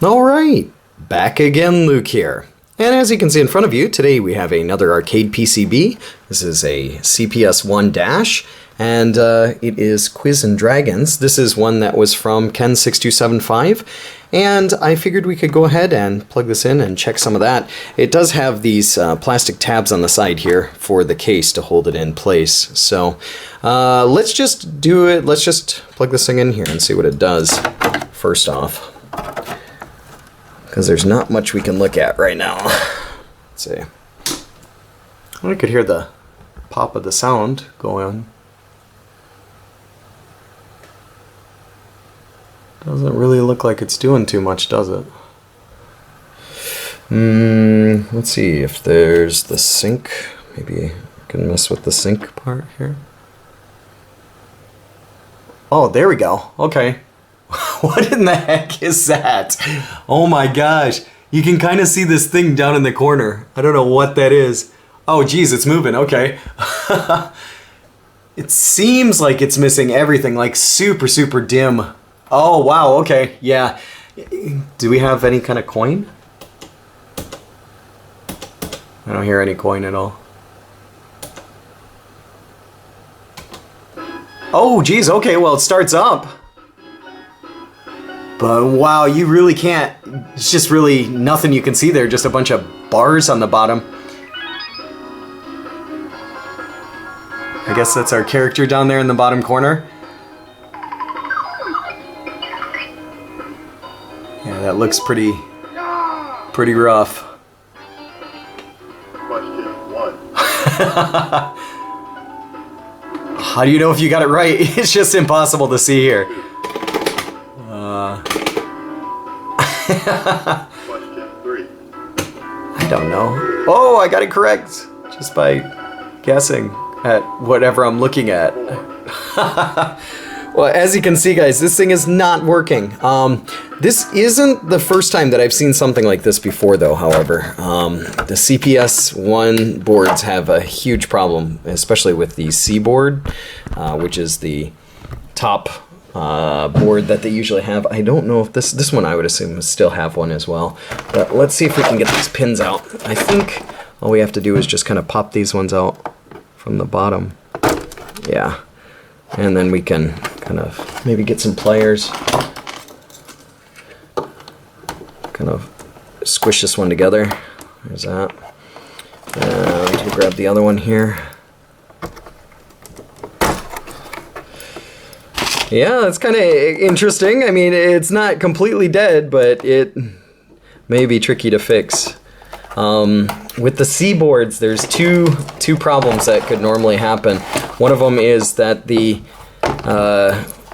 Alright, back again, Luke here. And as you can see in front of you, today we have another arcade PCB. This is a CPS1 dash, and it is Quiz and Dragons. This is one that was from Ken6275, and I figured we could go ahead and plug this in and check some of that. It does have these plastic tabs on the side here for the case to hold it in place. So let's just do it. Let's just plug this thing in here and see what it does first off, because there's not much we can look at right now. Let's see. I could hear the pop of the sound going. Doesn't really look like it's doing too much, does it? Let's see if there's the sync. Maybe I can mess with the sync part here. Oh, there we go. Okay. What in the heck is that? Oh my gosh. You can kind of see this thing down in the corner. I don't know what that is. Oh geez, it's moving. Okay. It seems like it's missing everything, like super dim. Oh wow, okay, yeah. Do we have any kind of coin? I don't hear any coin at all. Oh geez, okay, well it starts up. But wow, you really can't, it's just really nothing you can see there, just a bunch of bars on the bottom. I guess that's our character down there in the bottom corner. Yeah, that looks pretty rough. Question 1. How do you know if you got it right? It's just impossible to see here. Question 3. I don't know. Oh, I got it correct just by guessing at whatever I'm looking at. Well, as you can see, guys, this thing is not working. This isn't the first time that I've seen something like this before, though, however. The CPS1 boards have a huge problem, especially with the C-board, which is the top board that they usually have. I don't know if this one, I would assume, would still have one as well. But let's see if we can get these pins out. I think all we have to do is just kind of pop these ones out from the bottom. Yeah. And then we can kind of maybe get some pliers. Kind of squish this one together. There's that. And we'll grab the other one here. Yeah, that's kind of interesting. I mean, it's not completely dead, but it may be tricky to fix. With the C-boards, there's two problems that could normally happen. One of them is that the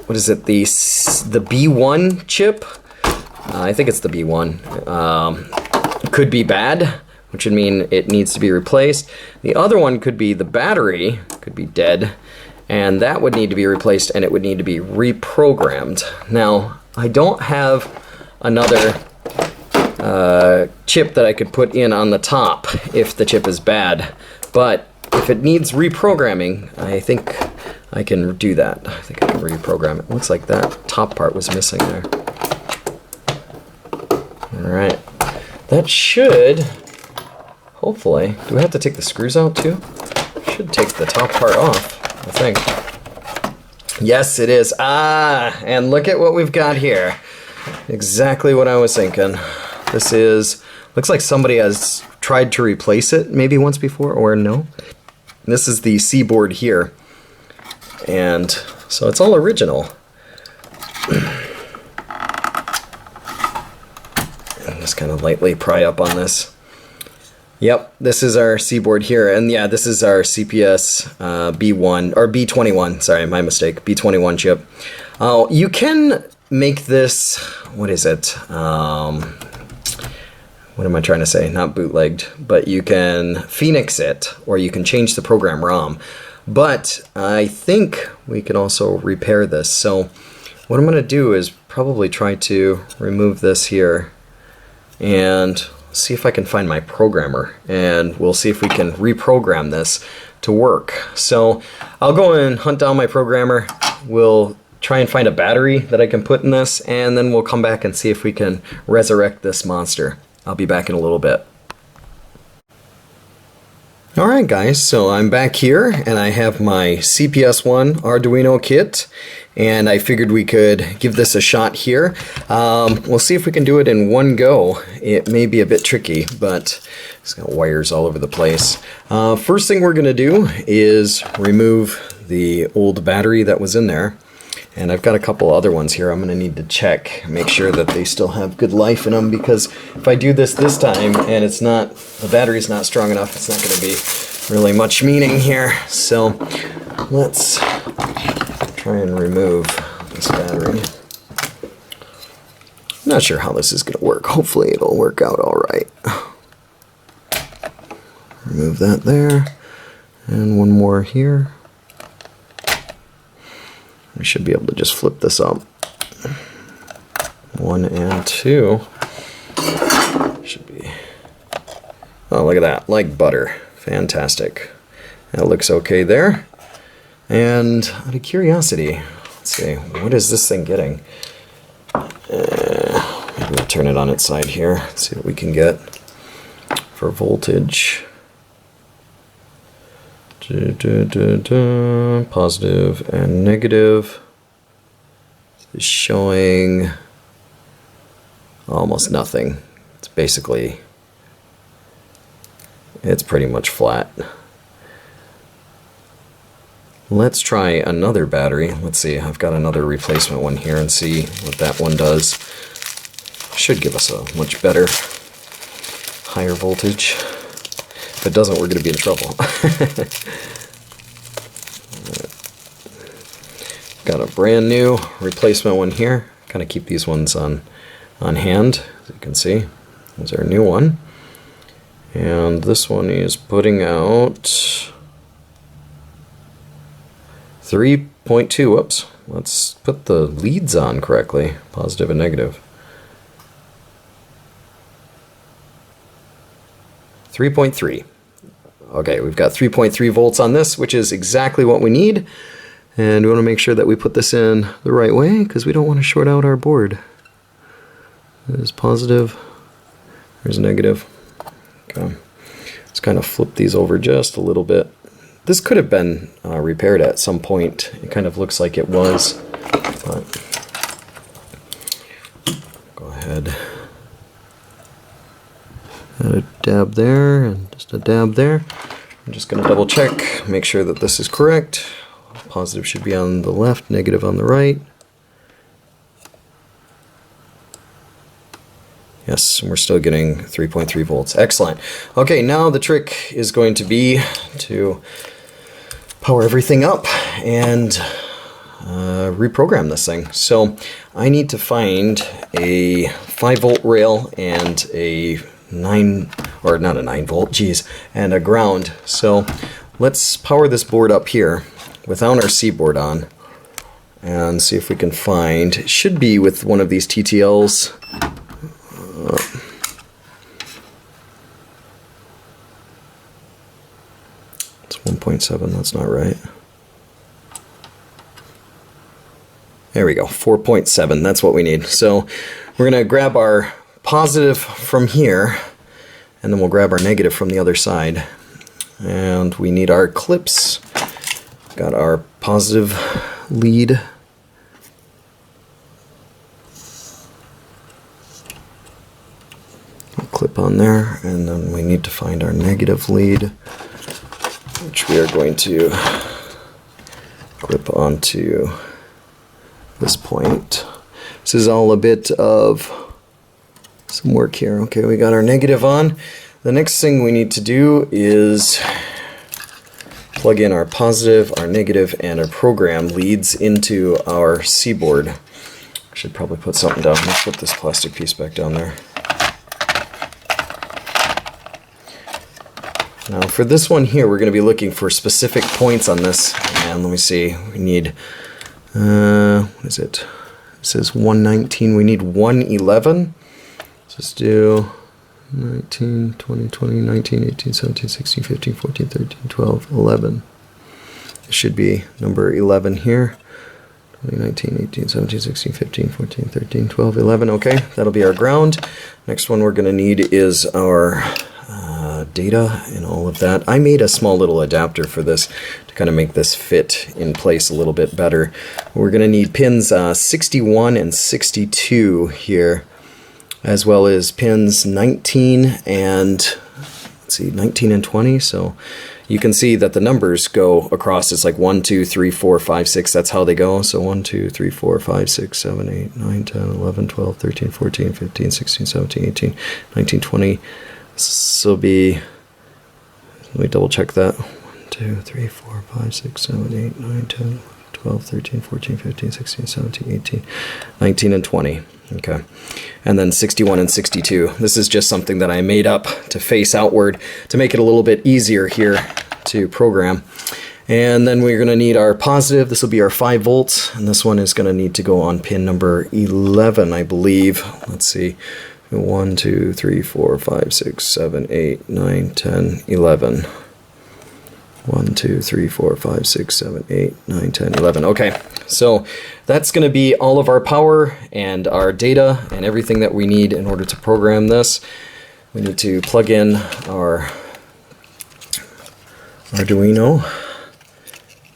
what is it? The B1 chip. I think it's the B1. Could be bad, which would mean it needs to be replaced. The other one could be the battery, could be dead, and that would need to be replaced, and it would need to be reprogrammed. Now, I don't have another chip that I could put in on the top if the chip is bad, but if it needs reprogramming, I think I can do that. I think I can reprogram it. Looks like that top part was missing there. Alright. That should, hopefully, do we have to take the screws out too? Should take the top part off, I think. Yes, it is. Ah, and look at what we've got here. Exactly what I was thinking. This is, looks like somebody has tried to replace it maybe once before, or no. This is the C-board here. And so it's all original. And just kind of lightly pry up on this. Yep, this is our C-board here, and yeah, this is our CPS B1, or B21, sorry, my mistake, B21 chip. You can make this, what is it? What am I trying to say? Not bootlegged, but you can Phoenix it, or you can change the program ROM. But I think we can also repair this. So what I'm going to do is probably try to remove this here and see if I can find my programmer, and we'll see if we can reprogram this to work. So I'll go and hunt down my programmer. We'll try and find a battery that I can put in this, and then we'll come back and see if we can resurrect this monster. I'll be back in a little bit. Alright guys, so I'm back here and I have my CPS1 Arduino kit, and I figured we could give this a shot here. We'll see if we can do it in one go. It may be a bit tricky, but it's got wires all over the place. First thing we're going to do is remove the old battery that was in there. And I've got a couple other ones here I'm going to need to check, make sure that they still have good life in them, because if I do this time and it's not, the battery's not strong enough, it's not going to be really much meaning here. So let's try and remove this battery. I'm not sure how this is going to work. Hopefully it'll work out all right. Remove that there, and one more here. We should be able to just flip this up. 1 and 2. Should be. Oh, look at that. Like butter. Fantastic. That looks okay there. And out of curiosity, let's see, what is this thing getting? Maybe we'll turn it on its side here. Let's see what we can get for voltage. Positive and negative is showing almost nothing. It's basically, it's pretty much flat. Let's try another battery. Let's see, I've got another replacement one here, and see what that one does. Should give us a much better, higher voltage. If it doesn't, we're going to be in trouble. Got a brand new replacement one here. Kind of keep these ones on hand, as you can see. There's our new one. And this one is putting out 3.2. Whoops. Let's put the leads on correctly. Positive and negative. 3.3. Okay, we've got 3.3 volts on this, which is exactly what we need. And we want to make sure that we put this in the right way, because we don't want to short out our board. There's positive, there's negative. Okay, let's kind of flip these over just a little bit. This could have been repaired at some point. It kind of looks like it was. But go ahead. Add a dab there and just a dab there. I'm just going to double check, make sure that this is correct. Positive should be on the left, negative on the right. Yes, and we're still getting 3.3 volts. Excellent. Okay, now the trick is going to be to power everything up and reprogram this thing. So I need to find a 5-volt rail and a 9, or not a 9-volt, geez, and a ground. So let's power this board up here without our C-board on and see if we can find, it should be with one of these TTLs. It's 1.7, that's not right. There we go, 4.7, that's what we need. So we're going to grab our positive from here, and then we'll grab our negative from the other side. And we need our clips. Got our positive lead. Clip on there, and then we need to find our negative lead, which we are going to clip onto this point. This is all a bit of some work here. Okay, we got our negative on. The next thing we need to do is plug in our positive, our negative, and our program leads into our C-board. I should probably put something down. Let's put this plastic piece back down there. Now for this one here, we're going to be looking for specific points on this. And let me see, we need, what is it? It says 119, we need 111. So let's do 19, 20, 20, 19, 18, 17, 16, 15, 14, 13, 12, 11. It should be number 11 here. 19, 18, 17, 16, 15, 14, 13, 12, 11. Okay, that'll be our ground. Next one we're going to need is our data and all of that. I made a small little adapter for this to kind of make this fit in place a little bit better. We're going to need pins 61 and 62 here, as well as pins 19 and, let's see, 19 and 20. So you can see that the numbers go across. It's like 1, 2, 3, 4, 5, 6. That's how they go. So 1, 2, 3, 4, 5, 6, 7, 8, 9, 10, 11, 12, 13, 14, 15, 16, 17, 18, 19, 20. This will be, let me double check that. 1, 2, 3, 4, 5, 6, 7, 8, 9, 10, 12, 13, 14, 15, 16, 17, 18, 19, and 20. Okay. And then 61 and 62. This is just something that I made up to face outward to make it a little bit easier here to program. And then we're going to need our positive. This will be our 5 volts. And this one is going to need to go on pin number 11, I believe. Let's see. 1, 2, 3, 4, 5, 6, 7, 8, 9, 10, 11. 1, 2, 3, 4, 5, 6, 7, 8, 9, 10, 11. Okay, so that's going to be all of our power and our data and everything that we need in order to program this. We need to plug in our Arduino.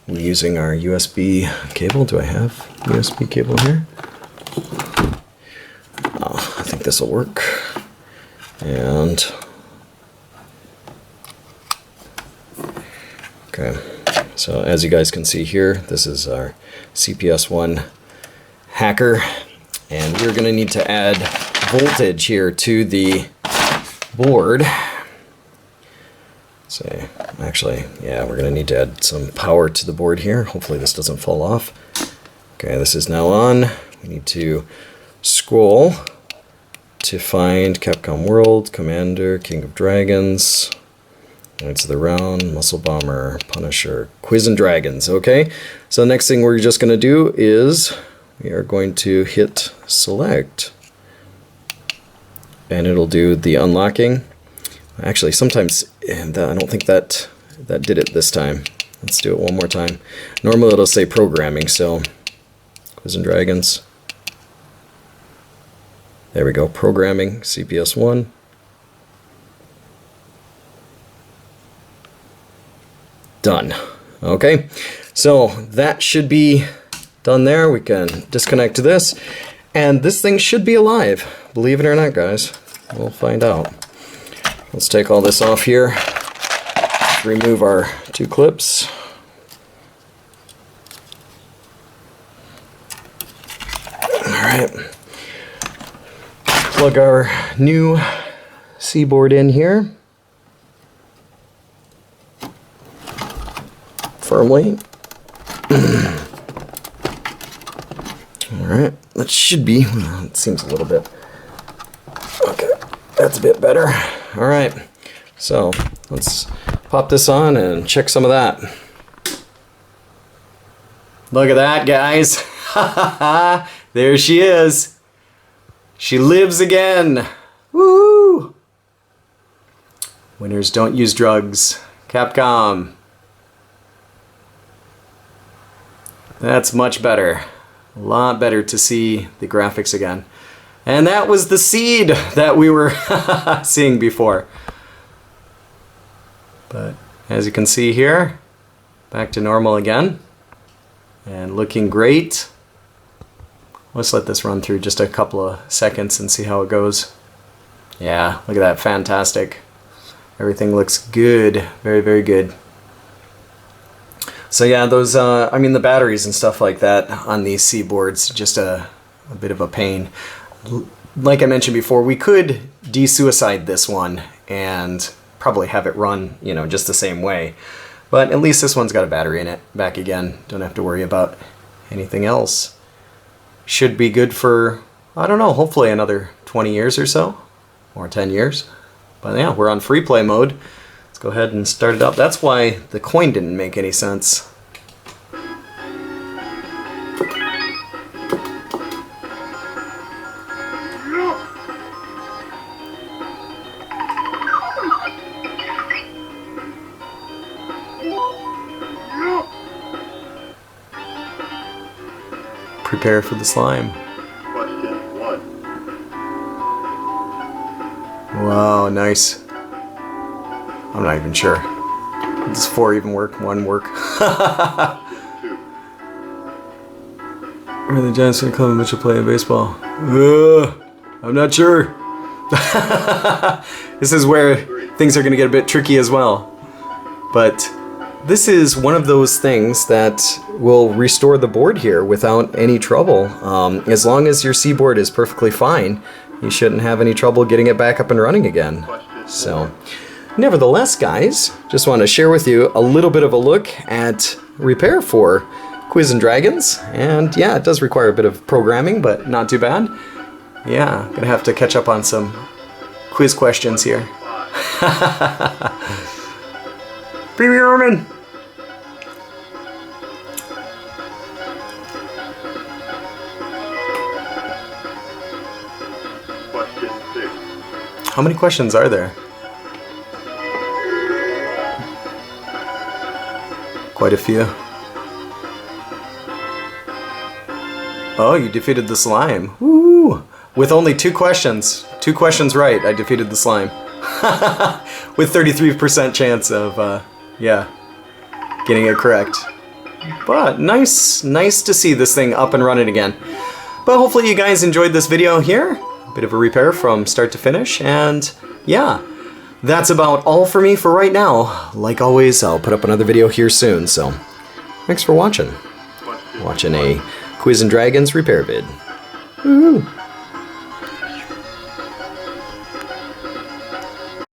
We're using our USB cable. Do I have USB cable here? Oh, I think this will work. And okay, so as you guys can see here, this is our CPS1 hacker, and we're going to need to add voltage here to the board. So actually, yeah, we're going to need to add some power to the board here. Hopefully this doesn't fall off. Okay, this is now on. We need to scroll to find Capcom World, Commander, King of Dragons, Knights of the Round, Muscle Bomber, Punisher, Quiz and Dragons. Okay, so the next thing we're just going to do is we are going to hit select, and it'll do the unlocking. Actually, sometimes I don't think that did it this time. Let's do it one more time. Normally it'll say programming, so Quiz and Dragons. There we go, programming CPS1. Done. Okay, so that should be done there. We can disconnect this, and this thing should be alive. Believe it or not, guys. We'll find out. Let's take all this off here. Remove our 2 clips. Alright. Plug our new C-board in here. Firmly. Alright, that should be, well, it seems a little bit, okay, that's a bit better. Alright, so let's pop this on and check some of that. Look at that, guys. There she is. She lives again. Woo! Winners don't use drugs. Capcom. That's much better. A lot better to see the graphics again. And that was the seed that we were seeing before. But as you can see here, back to normal again. And looking great. Let's let this run through just a couple of seconds and see how it goes. Yeah, look at that, fantastic. Everything looks good, very, very good. So yeah, those, I mean the batteries and stuff like that on these C-boards, just a bit of a pain. Like I mentioned before, we could de-suicide this one and probably have it run, you know, just the same way. But at least this one's got a battery in it. Back again, don't have to worry about anything else. Should be good for, I don't know, hopefully another 20 years or so, or 10 years. But yeah, we're on free play mode. Let's go ahead and start it up. That's why the coin didn't make any sense. prepare for the slime. Question 1. Wow, nice. I'm not even sure. Does 4 even work? 1 work? Question 2. Where the Giants and Clement Mitchell play in baseball? I'm not sure. This is where things are going to get a bit tricky as well. But this is one of those things that will restore the board here without any trouble. As long as your C-board is perfectly fine, you shouldn't have any trouble getting it back up and running again. So, nevertheless, guys, just want to share with you a little bit of a look at repair for Quiz and Dragons. And yeah, it does require a bit of programming, but not too bad. Yeah, gonna have to catch up on some quiz questions here. Reprogramming! Question 6. How many questions are there? Quite a few. Oh, you defeated the slime. Woo! With only 2 questions. 2 questions right, I defeated the slime. With 33% chance of, yeah, getting it correct. But nice to see this thing up and running again. But hopefully you guys enjoyed this video here. A bit of a repair from start to finish. And yeah, that's about all for me for right now. Like always, I'll put up another video here soon. So thanks for watching. Watching a Quiz and Dragons repair vid. Woohoo!